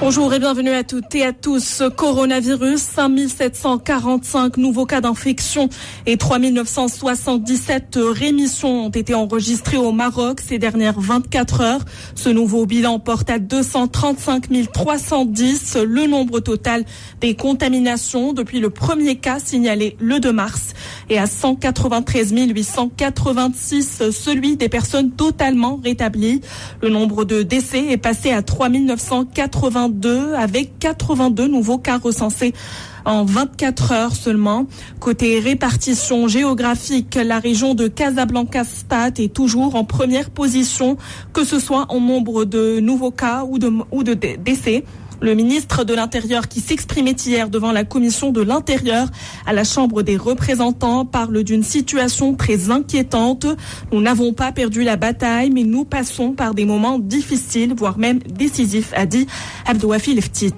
Bonjour et bienvenue à toutes et à tous. Coronavirus, 5745 nouveaux cas d'infection et 3977 rémissions ont été enregistrés au Maroc ces dernières 24 heures. Ce nouveau bilan porte à 235 310 le nombre total des contaminations depuis le premier cas signalé le 2 mars et à 193 886 celui des personnes totalement rétablies. Le nombre de décès est passé à 3982 avec 82 nouveaux cas recensés en 24 heures seulement. Côté répartition géographique, la région de Casablanca-Stade est toujours en première position, que ce soit en nombre de nouveaux cas ou de décès. Le ministre de l'Intérieur qui s'exprimait hier devant la commission de l'Intérieur à la Chambre des représentants parle d'une situation très inquiétante. Nous n'avons pas perdu la bataille, mais nous passons par des moments difficiles, voire même décisifs, a dit Abdouafi Leftit.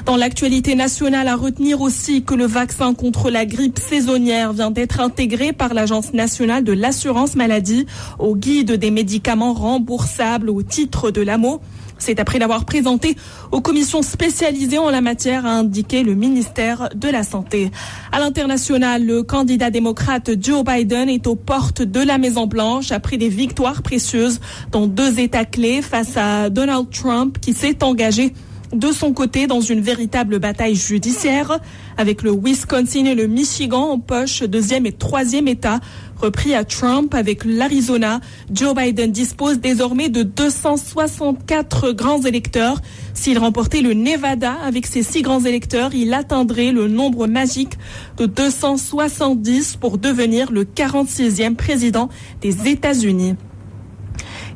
Dans l'actualité nationale, à retenir aussi que le vaccin contre la grippe saisonnière vient d'être intégré par l'Agence nationale de l'assurance maladie au guide des médicaments remboursables au titre de l'AMO. C'est après l'avoir présenté aux commissions spécialisées en la matière, a indiqué le ministère de la Santé. À l'international, le candidat démocrate Joe Biden est aux portes de la Maison-Blanche après des victoires précieuses dans 2 États clés face à Donald Trump qui s'est engagé de son côté dans une véritable bataille judiciaire avec le Wisconsin et le Michigan en poche, 2e et 3e État repris à Trump avec l'Arizona. Joe Biden dispose désormais de 264 grands électeurs. S'il remportait le Nevada avec ses 6 grands électeurs, il atteindrait le nombre magique de 270 pour devenir le 46e président des États-Unis.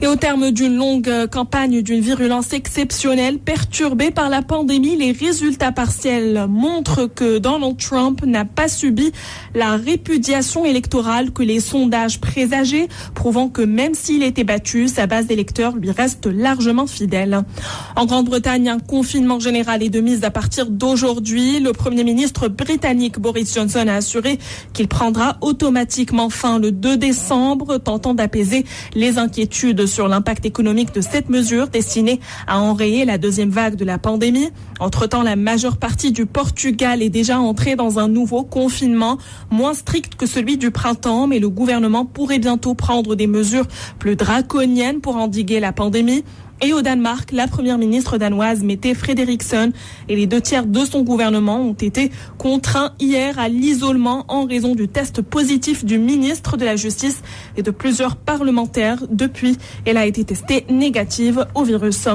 Et au terme d'une longue campagne d'une virulence exceptionnelle perturbée par la pandémie, les résultats partiels montrent que Donald Trump n'a pas subi la répudiation électorale que les sondages présageaient, prouvant que même s'il était battu, sa base d'électeurs lui reste largement fidèle. En Grande-Bretagne, un confinement général est de mise à partir d'aujourd'hui. Le Premier ministre britannique Boris Johnson a assuré qu'il prendra automatiquement fin le 2 décembre, tentant d'apaiser les inquiétudes sur l'impact économique de cette mesure destinée à enrayer la 2e vague de la pandémie. Entre-temps, la majeure partie du Portugal est déjà entrée dans un nouveau confinement, moins strict que celui du printemps, mais le gouvernement pourrait bientôt prendre des mesures plus draconiennes pour endiguer la pandémie. Et au Danemark, la première ministre danoise Mette Frederiksen et les 2 tiers de son gouvernement ont été contraints hier à l'isolement en raison du test positif du ministre de la Justice et de plusieurs parlementaires. Depuis, elle a été testée négative au virus.